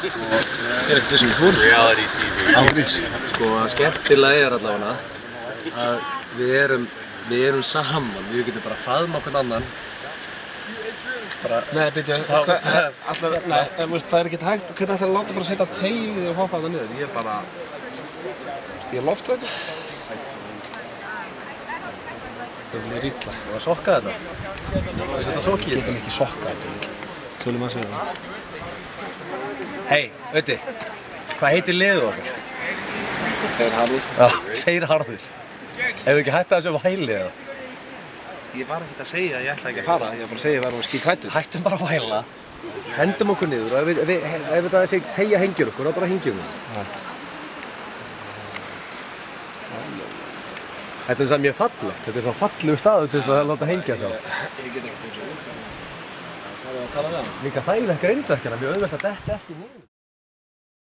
er ekkert þessum þú reality TV. Ágrís. Sko, skemmtilega allavega að við erum saman, við getum bara faðma okkur annan. Nei, byrju, það er ekkert hægt, hvernig ætlar að láta bara setja tegið og hoppa það niður? Ég er bara, ég er loftræddur. Það blir illa. Það var sokka þetta. Það setja sokki í þetta. Getum ekki sokka þetta. Tölum að segja það. Hei, Öddi, hvað heitir liðið okkar? Tveir harðir. Já, tveir harðir. Hefur ekki hætt að þessu væli eða? Ég var ekkert að segja að ég ætlaði ekki að fara, ég var bara að segja að ég var skíthræddur. Hættum bara að væla, hendum okkur niður og ef þetta sé tegja hengjur okkur, þá bara hengjum við. Þetta er samt mjög fallegt, þetta er svona fallegu staður til þess að láta hengja svo. Ég get ekki til þess að. Það er að tala við hann. Líka þægilegt grindverkjana, mjög auðvelt að detta ekki niður.